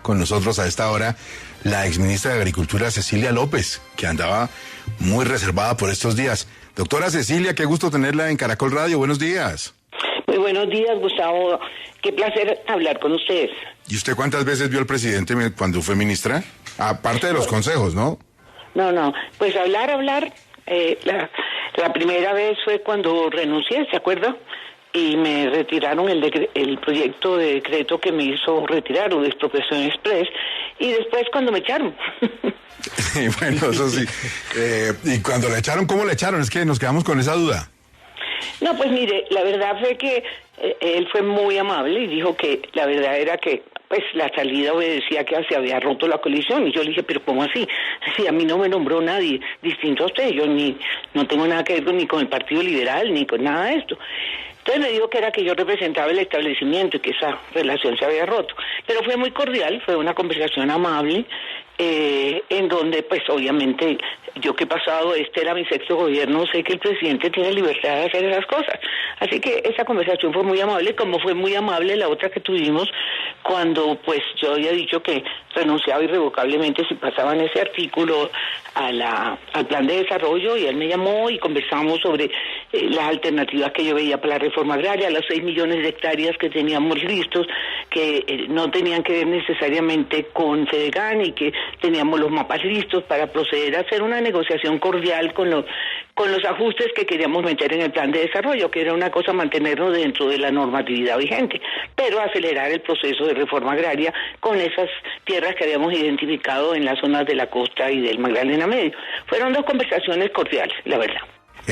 con nosotros a esta hora la exministra de Agricultura, Cecilia López, que andaba muy reservada por estos días. Doctora Cecilia, qué gusto tenerla en Caracol Radio. Buenos días. Muy buenos días, Gustavo. Qué placer hablar con ustedes. ¿Y usted cuántas veces vio al presidente cuando fue ministra? Aparte de los consejos, ¿no? No. Pues hablar. La primera vez fue cuando renuncié, ¿se acuerda? Y me retiraron el proyecto de decreto que me hizo retirar, o de expropiación express, y después cuando me echaron. Bueno, eso sí. ¿Y cuando le echaron, cómo le echaron? Es que nos quedamos con esa duda. No, pues mire, la verdad fue que él fue muy amable y dijo que la verdad era que pues la salida obedecía que se había roto la coalición, y yo le dije, pero ¿cómo así? Sí, a mí no me nombró nadie distinto a usted, yo no tengo nada que ver ni con el Partido Liberal, ni con nada de esto. Entonces le digo que era que yo representaba el establecimiento y que esa relación se había roto. Pero fue muy cordial, fue una conversación amable, en donde pues obviamente yo que he pasado, este era mi sexto gobierno, sé que el presidente tiene libertad de hacer esas cosas. Así que esa conversación fue muy amable, como fue muy amable la otra que tuvimos cuando pues yo había dicho que renunciaba irrevocablemente si pasaban ese artículo al plan de desarrollo, y él me llamó y conversamos sobre las alternativas que yo veía para la reforma agraria, los 6 millones de hectáreas que teníamos listos, que no tenían que ver necesariamente con Fedegan, y que teníamos los mapas listos para proceder a hacer una negociación cordial con los ajustes que queríamos meter en el plan de desarrollo, que era una cosa mantenernos dentro de la normatividad vigente, pero acelerar el proceso de reforma agraria con esas tierras que habíamos identificado en las zonas de la costa y del Magdalena Medio. Fueron dos conversaciones cordiales, la verdad.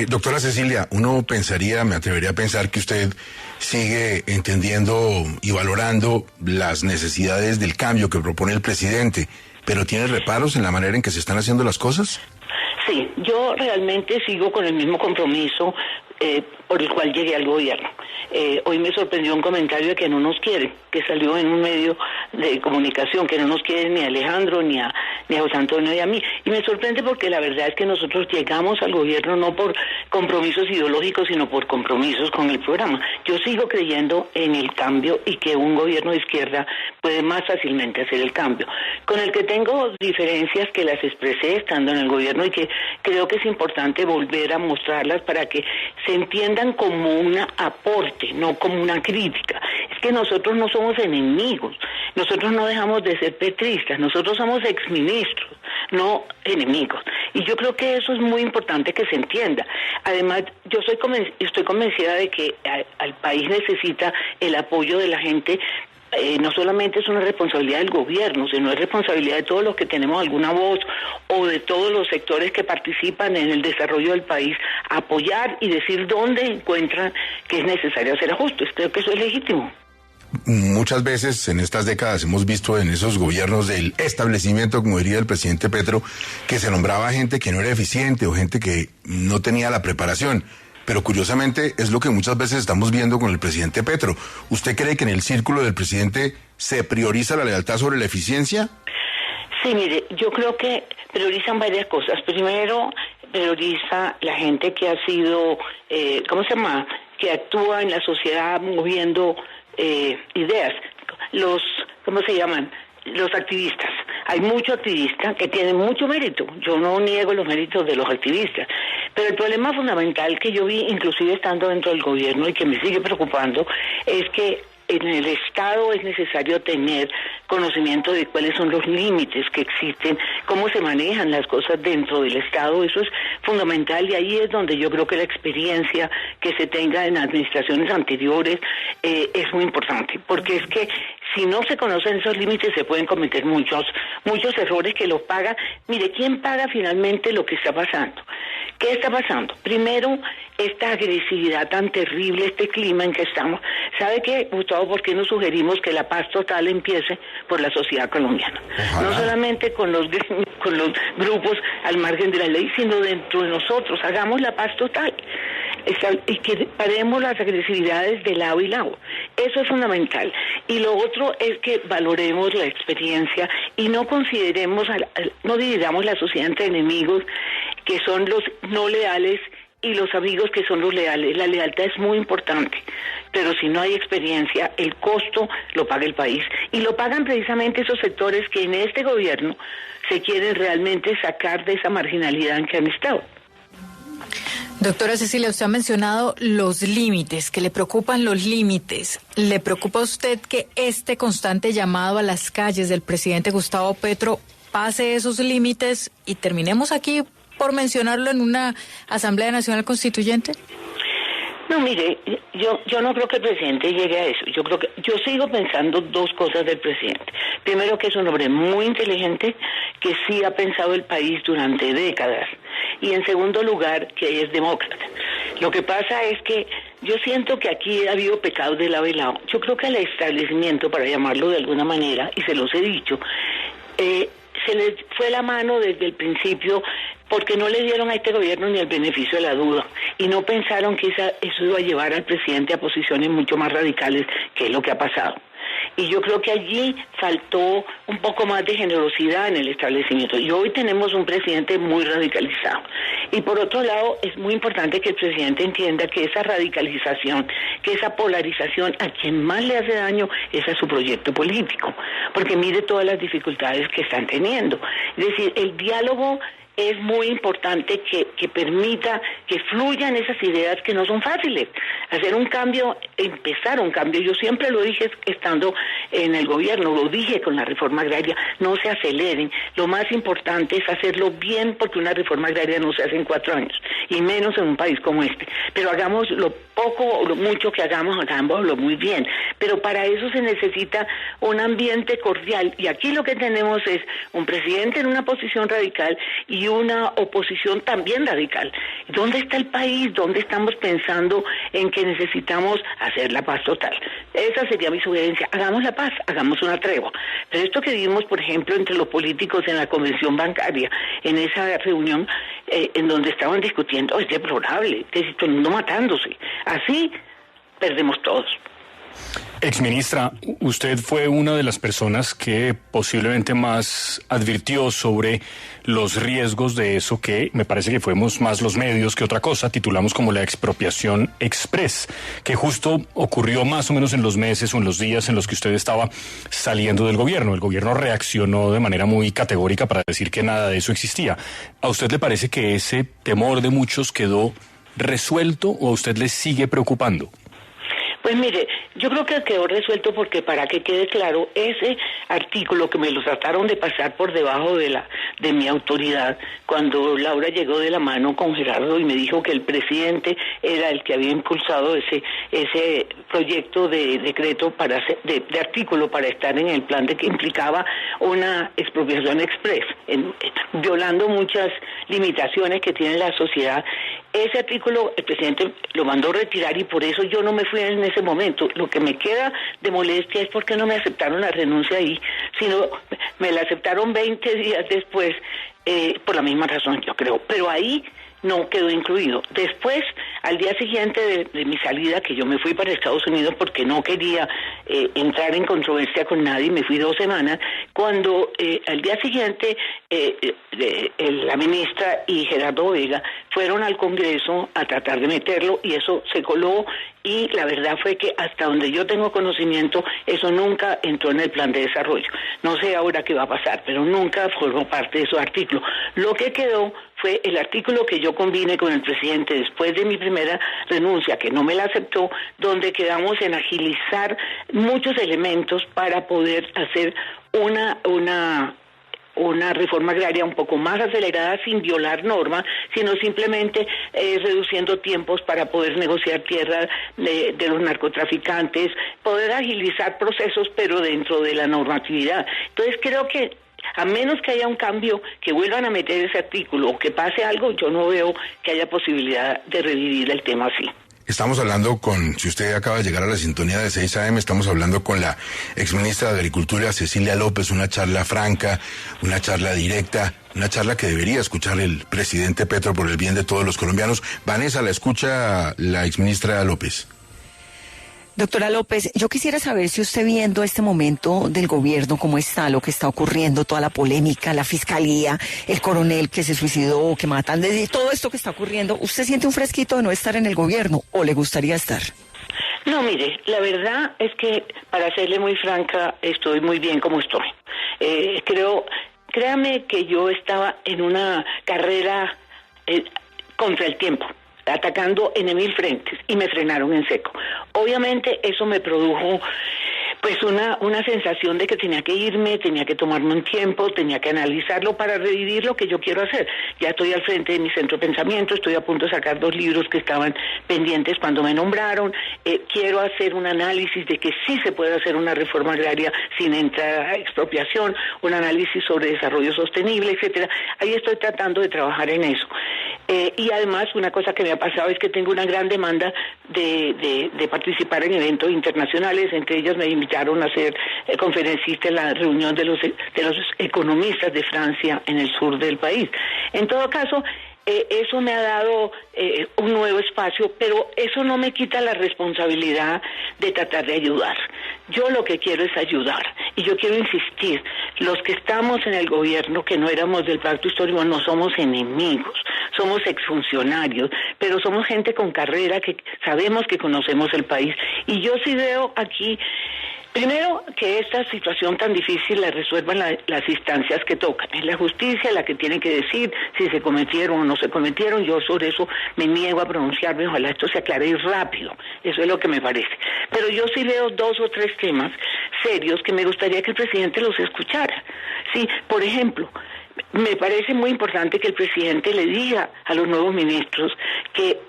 Doctora Cecilia, uno pensaría, me atrevería a pensar que usted sigue entendiendo y valorando las necesidades del cambio que propone el presidente, pero ¿tiene reparos en la manera en que se están haciendo las cosas? Sí, yo realmente sigo con el mismo compromiso por el cual llegué al gobierno. Hoy me sorprendió un comentario de que no nos quiere, que salió en un medio de comunicación, que no nos quiere ni a Alejandro, ni a José Antonio y a mí. Y me sorprende porque la verdad es que nosotros llegamos al gobierno no por compromisos ideológicos, sino por compromisos con el programa. Yo sigo creyendo en el cambio y que un gobierno de izquierda puede más fácilmente hacer el cambio. Con el que tengo diferencias que las expresé estando en el gobierno, y que creo que es importante volver a mostrarlas para que se entiendan como un aporte, no como una crítica. Es que nosotros no somos enemigos, nosotros no dejamos de ser petristas, nosotros somos exministros, no enemigos. Y yo creo que eso es muy importante que se entienda. Además, yo estoy convencida de que al país necesita el apoyo de la gente. No solamente es una responsabilidad del gobierno, sino es responsabilidad de todos los que tenemos alguna voz, o de todos los sectores que participan en el desarrollo del país, apoyar y decir dónde encuentran que es necesario hacer ajustes. Creo que eso es legítimo. Muchas veces en estas décadas hemos visto en esos gobiernos del establecimiento, como diría el presidente Petro, que se nombraba gente que no era eficiente o gente que no tenía la preparación. Pero curiosamente es lo que muchas veces estamos viendo con el presidente Petro. ¿Usted cree que en el círculo del presidente se prioriza la lealtad sobre la eficiencia? Sí, mire, yo creo que priorizan varias cosas. Primero, prioriza la gente que ha sido, que actúa en la sociedad moviendo ideas. Los activistas. Hay muchos activistas que tienen mucho mérito. Yo no niego los méritos de los activistas. Pero el problema fundamental que yo vi, inclusive estando dentro del gobierno, y que me sigue preocupando, es que en el Estado es necesario tener conocimiento de cuáles son los límites que existen, cómo se manejan las cosas dentro del Estado. Eso es fundamental, y ahí es donde yo creo que la experiencia que se tenga en administraciones anteriores es muy importante, porque es que si no se conocen esos límites se pueden cometer muchos errores que los paga. Mire, ¿quién paga finalmente lo que está pasando? ¿Qué está pasando? Primero, esta agresividad tan terrible, este clima en que estamos. ¿Sabe qué, Gustavo? ¿Por qué nos sugerimos que la paz total empiece por la sociedad colombiana? Ojalá. No solamente con los grupos al margen de la ley, sino dentro de nosotros. Hagamos la paz total. Y que paremos las agresividades de lado y lado. Eso es fundamental. Y lo otro es que valoremos la experiencia y no consideremos, no dividamos la sociedad entre enemigos, que son los no leales y los amigos que son los leales. La lealtad es muy importante, pero si no hay experiencia, el costo lo paga el país. Y lo pagan precisamente esos sectores que en este gobierno se quieren realmente sacar de esa marginalidad en que han estado. Doctora Cecilia, usted ha mencionado los límites, que le preocupan los límites. ¿Le preocupa a usted que este constante llamado a las calles del presidente Gustavo Petro pase esos límites y terminemos aquí, por mencionarlo, en una Asamblea Nacional Constituyente? No, mire, yo no creo que el presidente llegue a eso. Yo sigo pensando dos cosas del presidente. Primero, que es un hombre muy inteligente, que sí ha pensado el país durante décadas. Y en segundo lugar, que es demócrata. Lo que pasa es que yo siento que aquí ha habido pecados de lado y lado. Yo creo que al establecimiento, para llamarlo de alguna manera, y se los he dicho, se les fue la mano desde el principio, porque no le dieron a este gobierno ni el beneficio de la duda y no pensaron que eso iba a llevar al presidente a posiciones mucho más radicales, que es lo que ha pasado. Y yo creo que allí faltó un poco más de generosidad en el establecimiento. Y hoy tenemos un presidente muy radicalizado. Y por otro lado, es muy importante que el presidente entienda que esa radicalización, que esa polarización, a quien más le hace daño es a su proyecto político. Porque mire todas las dificultades que están teniendo. Es decir, el diálogo es muy importante que permita que fluyan esas ideas que no son fáciles. Hacer un cambio, empezar un cambio, yo siempre lo dije estando en el gobierno, lo dije con la reforma agraria, no se aceleren. Lo más importante es hacerlo bien, porque una reforma agraria no se hace en 4 años, y menos en un país como este. Pero hagamos lo poco o lo mucho que hagamos, hagámoslo muy bien. Pero para eso se necesita un ambiente cordial, y aquí lo que tenemos es un presidente en una posición radical y una oposición también radical. ¿Dónde está el país? ¿Dónde estamos pensando en que necesitamos hacer la paz total? Esa sería mi sugerencia. Hagamos la paz, hagamos una tregua. Pero esto que vimos, por ejemplo, entre los políticos en la convención bancaria, en esa reunión en donde estaban discutiendo, es deplorable, que todo el mundo matándose. Así perdemos todos. Exministra, usted fue una de las personas que posiblemente más advirtió sobre los riesgos de eso, que me parece que fuimos más los medios que otra cosa, titulamos como la expropiación express, que justo ocurrió más o menos en los meses o en los días en los que usted estaba saliendo del gobierno. El gobierno reaccionó de manera muy categórica para decir que nada de eso existía. ¿A usted le parece que ese temor de muchos quedó resuelto o a usted le sigue preocupando? Pues mire, yo creo que quedó resuelto, porque para que quede claro, ese artículo que me lo trataron de pasar por debajo de mi autoridad, cuando Laura llegó de la mano con Gerardo y me dijo que el presidente era el que había impulsado ese proyecto de decreto de artículo para estar en el plan, de que implicaba una expropiación express, violando muchas limitaciones que tiene la sociedad. Ese artículo el presidente lo mandó retirar, y por eso yo no me fui en ese momento. Lo que me queda de molestia es porque no me aceptaron la renuncia ahí, sino me la aceptaron 20 días después, por la misma razón, yo creo. Pero ahí no quedó incluido. Después, al día siguiente de mi salida, que yo me fui para Estados Unidos porque no quería entrar en controversia con nadie, me fui 2 semanas, cuando al día siguiente la ministra y Gerardo Vega fueron al Congreso a tratar de meterlo, y eso se coló, y la verdad fue que hasta donde yo tengo conocimiento, eso nunca entró en el plan de desarrollo. No sé ahora qué va a pasar, pero nunca formó parte de esos artículos. Lo que quedó fue el artículo que yo combiné con el presidente después de mi primera renuncia, que no me la aceptó, donde quedamos en agilizar muchos elementos para poder hacer una reforma agraria un poco más acelerada, sin violar normas, sino simplemente reduciendo tiempos para poder negociar tierra de los narcotraficantes, poder agilizar procesos, pero dentro de la normatividad. Entonces creo que a menos que haya un cambio, que vuelvan a meter ese artículo o que pase algo, yo no veo que haya posibilidad de revivir el tema así. Estamos hablando si usted acaba de llegar a la sintonía de 6 AM, estamos hablando con la exministra de Agricultura, Cecilia López, una charla franca, una charla directa, una charla que debería escuchar el presidente Petro por el bien de todos los colombianos. Vanessa, ¿la escucha la exministra López? Doctora López, yo quisiera saber si usted, viendo este momento del gobierno, cómo está, lo que está ocurriendo, toda la polémica, la fiscalía, el coronel que se suicidó, que matan, todo esto que está ocurriendo, ¿usted siente un fresquito de no estar en el gobierno o le gustaría estar? No, mire, la verdad es que, para serle muy franca, estoy muy bien como estoy. Créame que yo estaba en una carrera contra el tiempo, atacando en 1000 frentes, y me frenaron en seco. Obviamente eso me produjo pues una sensación de que tenía que irme, tenía que tomarme un tiempo, tenía que analizarlo para revivir lo que yo quiero hacer. Ya estoy al frente de mi centro de pensamiento, estoy a punto de sacar 2 libros que estaban pendientes cuando me nombraron. Quiero hacer un análisis de que sí se puede hacer una reforma agraria sin entrar a expropiación, un análisis sobre desarrollo sostenible, etcétera. Ahí estoy tratando de trabajar en eso. Y además, una cosa que me ha pasado es que tengo una gran demanda de participar en eventos internacionales. Entre ellas me invitaron a ser conferencista en la reunión de los economistas de Francia en el sur del país. En todo caso, eso me ha dado un nuevo espacio, pero eso no me quita la responsabilidad de tratar de ayudar. Yo lo que quiero es ayudar, y yo quiero insistir, los que estamos en el gobierno, que no éramos del pacto histórico, no somos enemigos, somos exfuncionarios, pero somos gente con carrera que sabemos que conocemos el país, y yo sí veo aquí, primero, que esta situación tan difícil la resuelvan las instancias que tocan. Es la justicia la que tiene que decir si se cometieron o no se cometieron. Yo sobre eso me niego a pronunciarme. Ojalá esto se aclare rápido. Eso es lo que me parece. Pero yo sí veo 2 o 3 temas serios que me gustaría que el presidente los escuchara. Sí, por ejemplo, me parece muy importante que el presidente le diga a los nuevos ministros que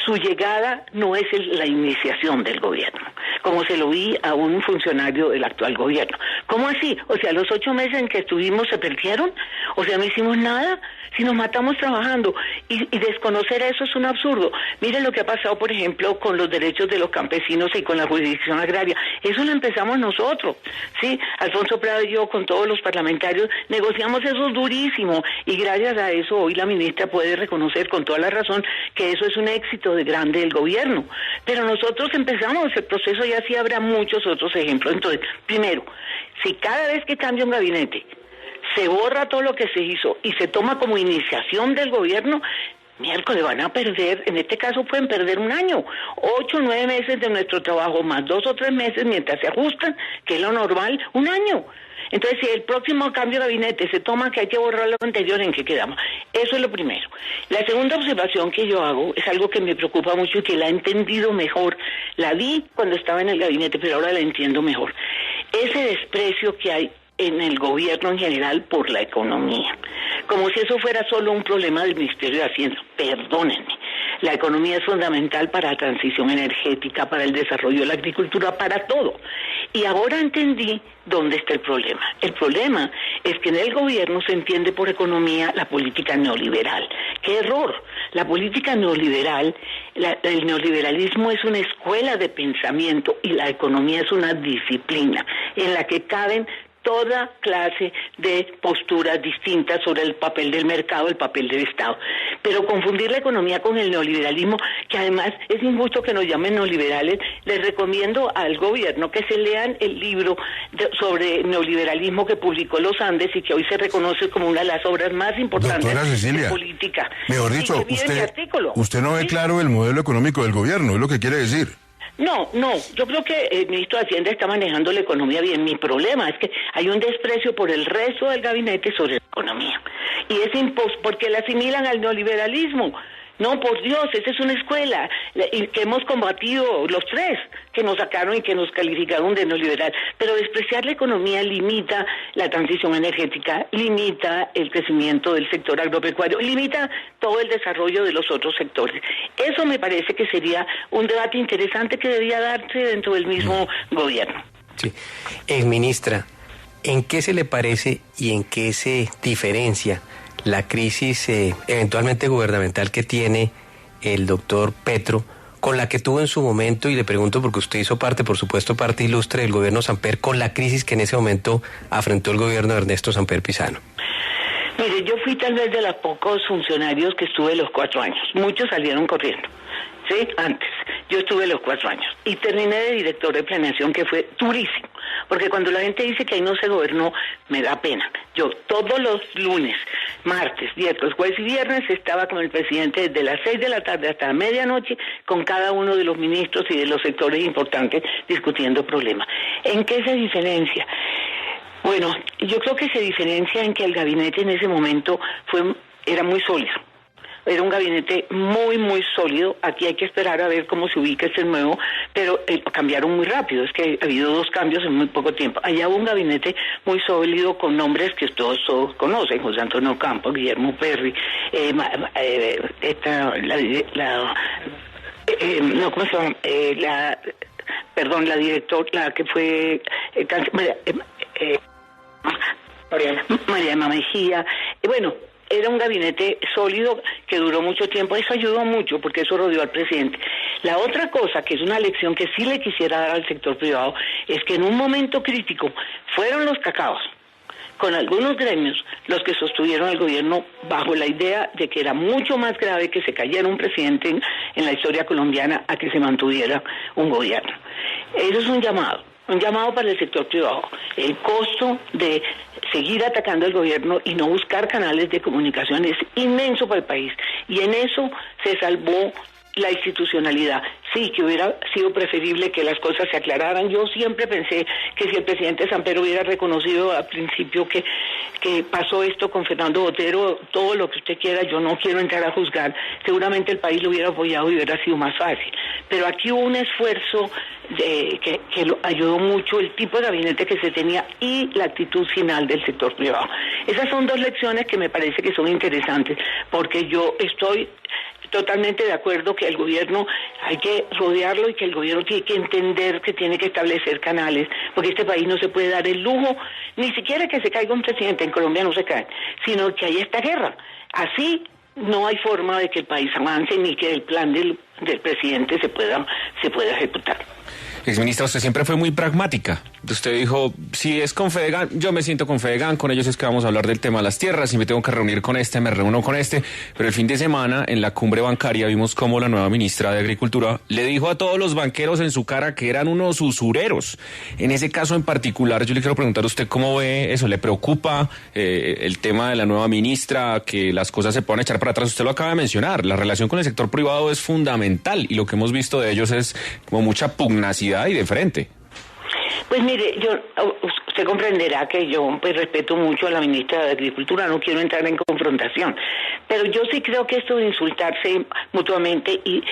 su llegada no es la iniciación del gobierno, como se lo vi a un funcionario del actual gobierno. ¿Cómo así? O sea, los 8 meses en que estuvimos se perdieron, o sea, no hicimos nada, si nos matamos trabajando, y desconocer eso es un absurdo. Miren lo que ha pasado, por ejemplo, con los derechos de los campesinos y con la jurisdicción agraria. Eso lo empezamos nosotros, ¿sí? Alfonso Prado y yo, con todos los parlamentarios, negociamos eso durísimo, y gracias a eso hoy la ministra puede reconocer con toda la razón que eso es un éxito de grande del gobierno. Pero nosotros empezamos el proceso, y así habrá muchos otros ejemplos. Entonces, primero, si cada vez que cambia un gabinete se borra todo lo que se hizo y se toma como iniciación del gobierno, miércoles van a perder, en este caso pueden perder 1 año, 8 o 9 meses de nuestro trabajo, más 2 o 3 meses mientras se ajustan, que es lo normal, 1 año. Entonces, si el próximo cambio de gabinete se toma que hay que borrar lo anterior, ¿en qué quedamos? Eso es lo primero. La segunda observación que yo hago es algo que me preocupa mucho y que la he entendido mejor. La vi cuando estaba en el gabinete, pero ahora la entiendo mejor. Ese desprecio que hay en el gobierno en general por la economía, como si eso fuera solo un problema del Ministerio de Hacienda. Perdónenme, la economía es fundamental para la transición energética, para el desarrollo de la agricultura, para todo. Y ahora entendí dónde está el problema. El problema es que en el gobierno se entiende por economía la política neoliberal. ¡Qué error! La política neoliberal, el neoliberalismo es una escuela de pensamiento, y la economía es una disciplina en la que caben toda clase de posturas distintas sobre el papel del mercado, el papel del Estado. Pero confundir la economía con el neoliberalismo, que además es injusto que nos llamen neoliberales, les recomiendo al gobierno que se lean el libro sobre neoliberalismo que publicó Los Andes y que hoy se reconoce como una de las obras más importantes de política. Mejor dicho, usted no ve claro el modelo económico del gobierno, es lo que quiere decir. No, yo creo que el ministro de Hacienda está manejando la economía bien. Mi problema es que hay un desprecio por el resto del gabinete sobre la economía. Y es porque la asimilan al neoliberalismo. No, por Dios, esa es una escuela y que hemos combatido los 3, que nos sacaron y que nos calificaron de neoliberal. Pero despreciar la economía limita la transición energética, limita el crecimiento del sector agropecuario, limita todo el desarrollo de los otros sectores. Eso me parece que sería un debate interesante que debería darse dentro del mismo gobierno. Sí. Ministra, ¿en qué se le parece y en qué se diferencia la crisis eventualmente gubernamental que tiene el doctor Petro con la que tuvo en su momento, y le pregunto porque usted hizo parte, por supuesto, parte ilustre del gobierno Samper, con la crisis que en ese momento afrontó el gobierno de Ernesto Samper Pizano? Mire, yo fui tal vez de los pocos funcionarios que estuve los 4 años. Muchos salieron corriendo, ¿sí? Antes. Yo estuve los 4 años y terminé de director de planeación, que fue durísimo, porque cuando la gente dice que ahí no se gobernó, me da pena. Yo todos los lunes, martes, miércoles, jueves y viernes estaba con el presidente desde las 6 de la tarde hasta la medianoche con cada uno de los ministros y de los sectores importantes discutiendo problemas. ¿En qué se diferencia? Bueno, yo creo que se diferencia en que el gabinete en ese momento era muy sólido. Era un gabinete muy, muy sólido. Aquí hay que esperar a ver cómo se ubica este nuevo, pero cambiaron muy rápido. Es que ha habido 2 cambios en muy poco tiempo. Allá hubo un gabinete muy sólido con nombres que todos conocen: José Antonio Campos, Guillermo Perry, ¿cómo se llama? La directora, la que fue Mariana Mejía. Bueno, era un gabinete sólido que duró mucho tiempo. Eso ayudó mucho porque eso rodeó al presidente. La otra cosa, que es una lección que sí le quisiera dar al sector privado, es que en un momento crítico fueron los cacaos, con algunos gremios, los que sostuvieron al gobierno bajo la idea de que era mucho más grave que se cayera un presidente en la historia colombiana a que se mantuviera un gobierno. Eso es un llamado para el sector privado. El costo de seguir atacando al gobierno y no buscar canales de comunicación es inmenso para el país, y en eso se salvó la institucionalidad. Sí, que hubiera sido preferible que las cosas se aclararan. Yo siempre pensé que si el presidente Samper hubiera reconocido al principio que pasó esto con Fernando Botero, todo lo que usted quiera, yo no quiero entrar a juzgar, seguramente el país lo hubiera apoyado y hubiera sido más fácil. Pero aquí hubo un esfuerzo que lo ayudó mucho, el tipo de gabinete que se tenía y la actitud final del sector privado. Esas son 2 lecciones que me parece que son interesantes, porque yo estoy totalmente de acuerdo que el gobierno hay que rodearlo y que el gobierno tiene que entender que tiene que establecer canales, porque este país no se puede dar el lujo, ni siquiera que se caiga un presidente. En Colombia no se cae, sino que hay esta guerra. Así no hay forma de que el país avance ni que el plan del presidente se pueda ejecutar. Exministra, usted siempre fue muy pragmática. Usted dijo, si es con Fedegan, yo me siento con Fedegan, con ellos es que vamos a hablar del tema de las tierras, si me tengo que reunir con este, me reúno con este. Pero el fin de semana, en la cumbre bancaria, vimos cómo la nueva ministra de Agricultura le dijo a todos los banqueros en su cara que eran unos usureros. En ese caso en particular, yo le quiero preguntar a usted cómo ve eso. ¿Le preocupa el tema de la nueva ministra, que las cosas se puedan echar para atrás? Usted lo acaba de mencionar, la relación con el sector privado es fundamental y lo que hemos visto de ellos es como mucha pugnacidad y de frente. Pues mire, usted comprenderá que yo respeto mucho a la ministra de Agricultura, no quiero entrar en confrontación, pero yo sí creo que esto de insultarse mutuamente, y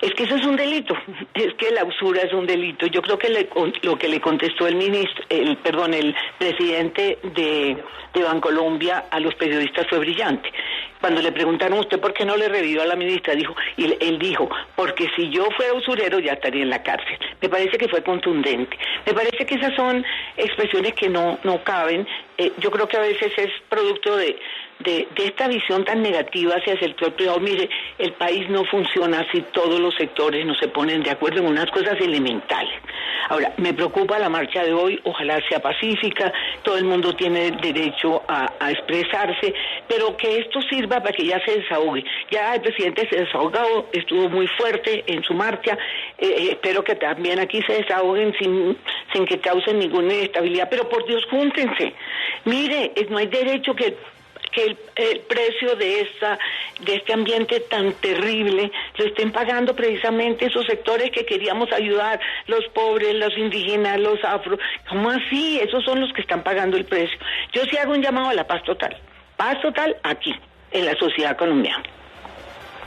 es que eso es un delito, es que la usura es un delito. Yo creo que lo que le contestó el presidente de Bancolombia a los periodistas fue brillante. Cuando le preguntaron, ¿usted por qué no le revivió a la ministra? Él dijo, porque si yo fuera usurero ya estaría en la cárcel. Me parece que fue contundente. Me parece que esas son expresiones que no caben. Yo creo que a veces es producto de esta visión tan negativa hacia el sector privado. Mire, el país no funciona si todos los sectores no se ponen de acuerdo en unas cosas elementales. Ahora, me preocupa la marcha de hoy, ojalá sea pacífica, todo el mundo tiene derecho a expresarse, pero que esto sirva para que ya se desahogue. Ya el presidente se desahogó, estuvo muy fuerte en su marcha, espero que también aquí se desahoguen sin que causen ninguna inestabilidad, pero por Dios, júntense. Mire, no hay derecho que el precio de este ambiente tan terrible lo estén pagando precisamente esos sectores que queríamos ayudar, los pobres, los indígenas, los afro. ¿Cómo así? Esos son los que están pagando el precio. Yo sí hago un llamado a la paz total aquí, en la sociedad colombiana.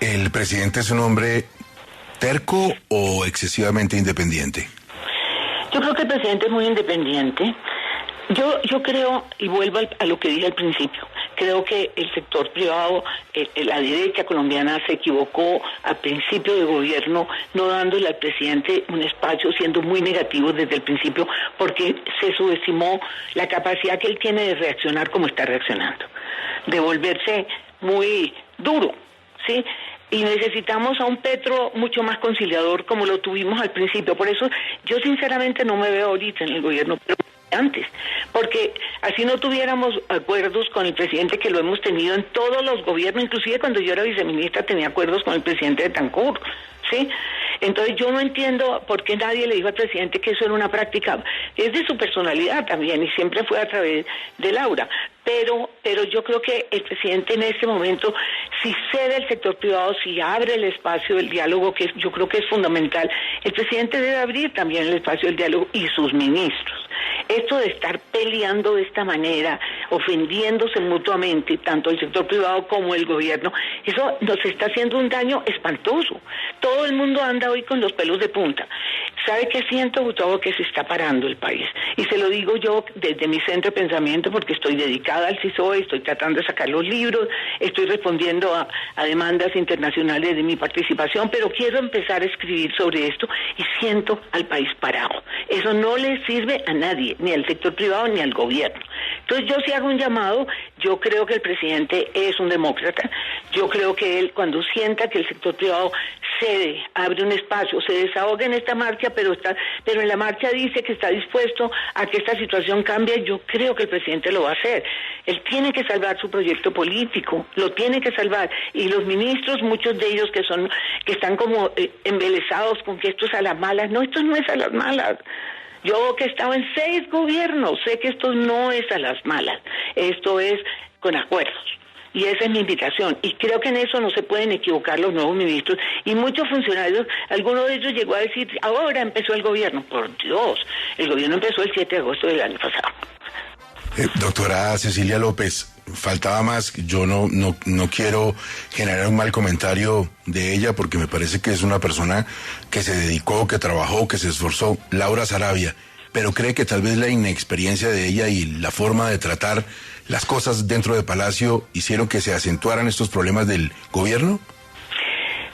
¿El presidente es un hombre terco o excesivamente independiente? Yo creo que el presidente es muy independiente. Yo creo, y vuelvo a lo que dije al principio, creo que el sector privado, la derecha colombiana se equivocó al principio de gobierno, no dándole al presidente un espacio, siendo muy negativo desde el principio, porque se subestimó la capacidad que él tiene de reaccionar como está reaccionando, de volverse muy duro, ¿sí? Y necesitamos a un Petro mucho más conciliador como lo tuvimos al principio. Por eso yo sinceramente no me veo ahorita en el gobierno, pero antes, porque así no tuviéramos acuerdos con el presidente, que lo hemos tenido en todos los gobiernos, inclusive cuando yo era viceministra tenía acuerdos con el presidente de Tancur, ¿sí? Entonces yo no entiendo por qué nadie le dijo al presidente que eso era una práctica, es de su personalidad también, y siempre fue a través de Laura. Pero yo creo que el presidente en este momento, si cede el sector privado, si abre el espacio del diálogo, que yo creo que es fundamental, el presidente debe abrir también el espacio del diálogo y sus ministros. Esto de estar peleando de esta manera, ofendiéndose mutuamente, tanto el sector privado como el gobierno, eso nos está haciendo un daño espantoso. Todo el mundo anda hoy con los pelos de punta. ¿Sabe qué siento, Gustavo? Que se está parando el país. Y se lo digo yo desde mi centro de pensamiento, porque estoy dedicada al CISOE, estoy tratando de sacar los libros, estoy respondiendo a demandas internacionales de mi participación, pero quiero empezar a escribir sobre esto y siento al país parado. Eso no le sirve a nadie, ni al sector privado ni al gobierno. Entonces yo sí hago un llamado. Yo creo que el presidente es un demócrata. Yo creo que él, cuando sienta que el sector privado cede, abre un espacio, se desahoga en esta marcha, pero en la marcha dice que está dispuesto a que esta situación cambie, yo creo que el presidente lo va a hacer. Él tiene que salvar su proyecto político, lo tiene que salvar. Y los ministros, muchos de ellos que están como embelesados con que esto es a las malas. No, esto no es a las malas. Yo que he estado en 6 gobiernos, sé que esto no es a las malas, esto es con acuerdos. Y esa es mi invitación. Y creo que en eso no se pueden equivocar los nuevos ministros. Y muchos funcionarios, alguno de ellos llegó a decir, ahora empezó el gobierno. Por Dios, el gobierno empezó el 7 de agosto del año pasado. Doctora Cecilia López, faltaba más. Yo no quiero generar un mal comentario de ella porque me parece que es una persona que se dedicó, que trabajó, que se esforzó. Laura Sarabia, pero cree que tal vez la inexperiencia de ella y la forma de tratar las cosas dentro de Palacio hicieron que se acentuaran estos problemas del gobierno.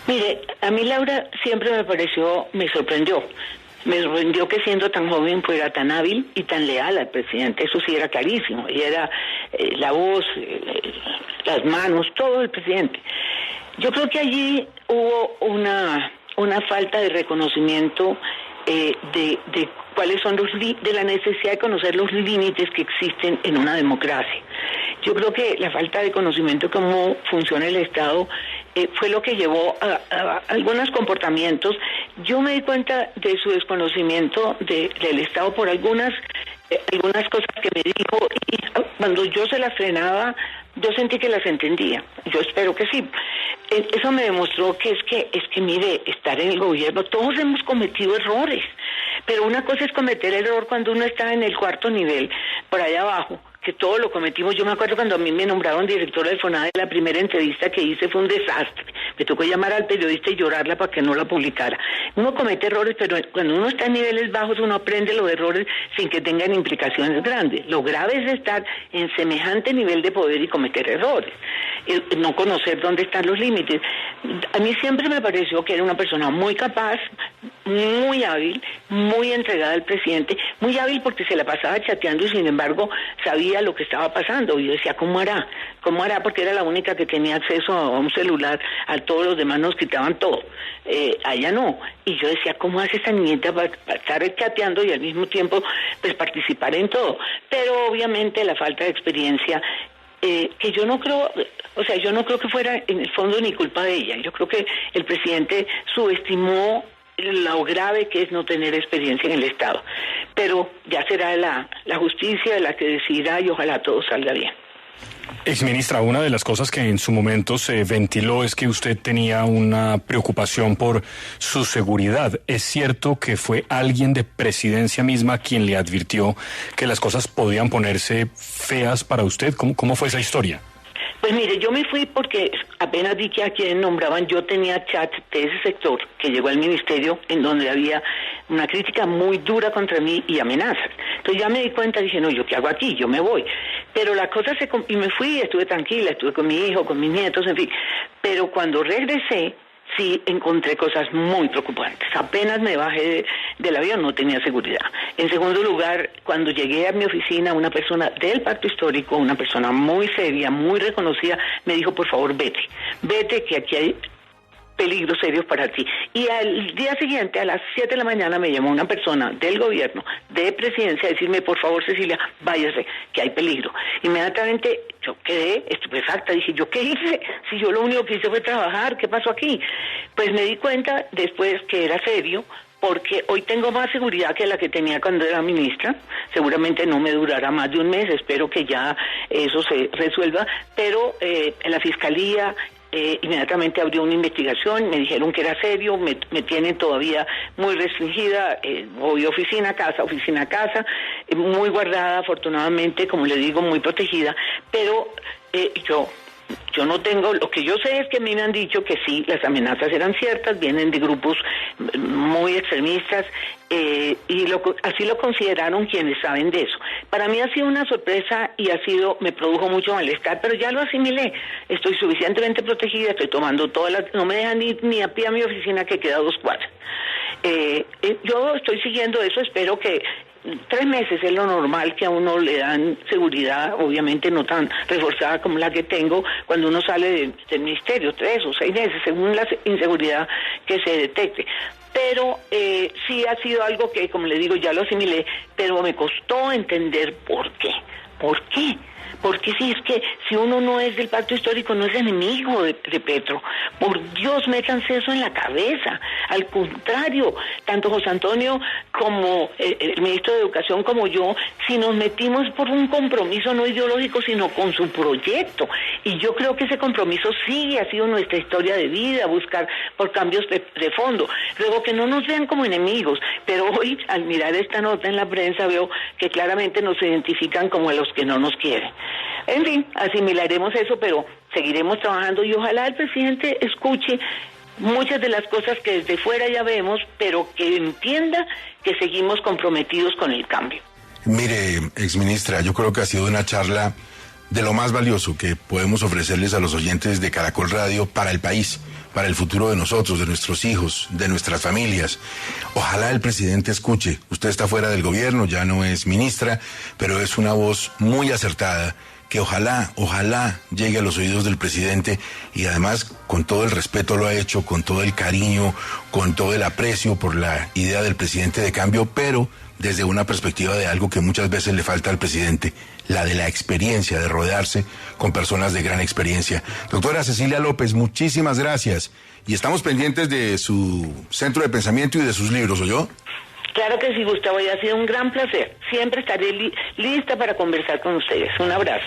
Mire, a mí Laura siempre me sorprendió. Me sorprendió que siendo tan joven fuera tan hábil y tan leal al presidente. Eso sí era clarísimo. Y era la voz, las manos, todo el presidente. Yo creo que allí hubo una falta de reconocimiento de cuáles son de la necesidad de conocer los límites que existen en una democracia. Yo creo que la falta de conocimiento de cómo funciona el Estado fue lo que llevó a algunos comportamientos. Yo me di cuenta de su desconocimiento del Estado por algunas cosas que me dijo, y cuando yo se las frenaba, yo sentí que las entendía. Yo espero que sí. Eso me demostró que es que mire, estar en el gobierno, todos hemos cometido errores, pero una cosa es cometer error cuando uno está en el 4º nivel, por allá abajo, que todos lo cometimos. Yo me acuerdo cuando a mí me nombraron directora del FONADE, la primera entrevista que hice fue un desastre. Me tocó llamar al periodista y llorarla para que no la publicara. Uno comete errores, pero cuando uno está en niveles bajos, uno aprende los errores sin que tengan implicaciones grandes. Lo grave es estar en semejante nivel de poder y cometer errores. No conocer dónde están los límites. A mí siempre me pareció que era una persona muy capaz, muy hábil, muy entregada al presidente, muy hábil porque se la pasaba chateando y sin embargo sabía lo que estaba pasando. Y yo decía, ¿cómo hará? ¿Cómo hará? Porque era la única que tenía acceso a un celular, a todos los demás nos quitaban todo. A ella no. Y yo decía, ¿cómo hace esta niñita para estar chateando y al mismo tiempo pues participar en todo? Pero obviamente la falta de experiencia, que yo no creo que fuera en el fondo ni culpa de ella. Yo creo que el presidente subestimó lo grave que es no tener experiencia en el Estado. Pero ya será la justicia la que decidirá y ojalá todo salga bien. Exministra, una de las cosas que en su momento se ventiló es que usted tenía una preocupación por su seguridad. ¿Es cierto que fue alguien de presidencia misma quien le advirtió que las cosas podían ponerse feas para usted? ¿Cómo fue esa historia? Pues mire, yo me fui porque apenas vi que a quien nombraban, yo tenía chat de ese sector que llegó al ministerio en donde había una crítica muy dura contra mí y amenazas. Entonces ya me di cuenta, dije, no, ¿yo qué hago aquí? Yo me voy. Pero la cosa y me fui, estuve tranquila, estuve con mi hijo, con mis nietos, en fin. Pero cuando regresé, sí encontré cosas muy preocupantes. Apenas me bajé del avión, no tenía seguridad. En segundo lugar, cuando llegué a mi oficina, una persona del Pacto Histórico, una persona muy seria, muy reconocida, me dijo, por favor, vete que aquí hay peligros serios para ti. Y al día siguiente, a las 7 de la mañana, me llamó una persona del gobierno, de presidencia, a decirme, por favor, Cecilia, váyase, que hay peligro. Inmediatamente yo quedé estupefacta, dije, ¿yo qué hice? Si yo lo único que hice fue trabajar, ¿qué pasó aquí? Pues me di cuenta después que era serio, porque hoy tengo más seguridad que la que tenía cuando era ministra. Seguramente no me durará más de un mes, espero que ya eso se resuelva, pero en la Fiscalía inmediatamente abrió una investigación, me dijeron que era serio, me tienen todavía muy restringida, voy oficina a casa, muy guardada afortunadamente, como le digo, muy protegida, pero yo no tengo, lo que yo sé es que a mí me han dicho que sí, las amenazas eran ciertas, vienen de grupos muy extremistas, y así lo consideraron quienes saben de eso. Para mí ha sido una sorpresa y me produjo mucho malestar, pero ya lo asimilé, estoy suficientemente protegida, estoy tomando no me dejan ni a pie a mi oficina que queda a 2 cuadras. Yo estoy siguiendo eso, espero que 3 meses es lo normal que a uno le dan seguridad, obviamente no tan reforzada como la que tengo cuando uno sale del ministerio, 3 o 6 meses, según la inseguridad que se detecte. Pero sí ha sido algo que, como le digo, ya lo asimilé, pero me costó entender por qué. ¿Por qué? Porque si es que si uno no es del pacto histórico, no es enemigo de Petro. Por Dios, métanse eso en la cabeza. Al contrario, tanto José Antonio como el ministro de Educación como yo, si nos metimos por un compromiso no ideológico, sino con su proyecto. Y yo creo que ese compromiso sí ha sido nuestra historia de vida, buscar por cambios de fondo. Luego que no nos vean como enemigos. Pero hoy, al mirar esta nota en la prensa, veo que claramente nos identifican como los que no nos quieren. En fin, asimilaremos eso, pero seguiremos trabajando y ojalá el presidente escuche muchas de las cosas que desde fuera ya vemos, pero que entienda que seguimos comprometidos con el cambio. Mire, exministra, yo creo que ha sido una charla de lo más valioso que podemos ofrecerles a los oyentes de Caracol Radio para el país, para el futuro de nosotros, de nuestros hijos, de nuestras familias. Ojalá el presidente escuche. Usted está fuera del gobierno, ya no es ministra, pero es una voz muy acertada que ojalá llegue a los oídos del presidente y además con todo el respeto lo ha hecho, con todo el cariño, con todo el aprecio por la idea del presidente de cambio, pero desde una perspectiva de algo que muchas veces le falta al presidente, la de la experiencia, de rodearse con personas de gran experiencia. Doctora Cecilia López, muchísimas gracias y estamos pendientes de su centro de pensamiento y de sus libros, ¿oyó? Claro que sí, Gustavo, y ha sido un gran placer. Siempre estaré lista para conversar con ustedes. Un abrazo.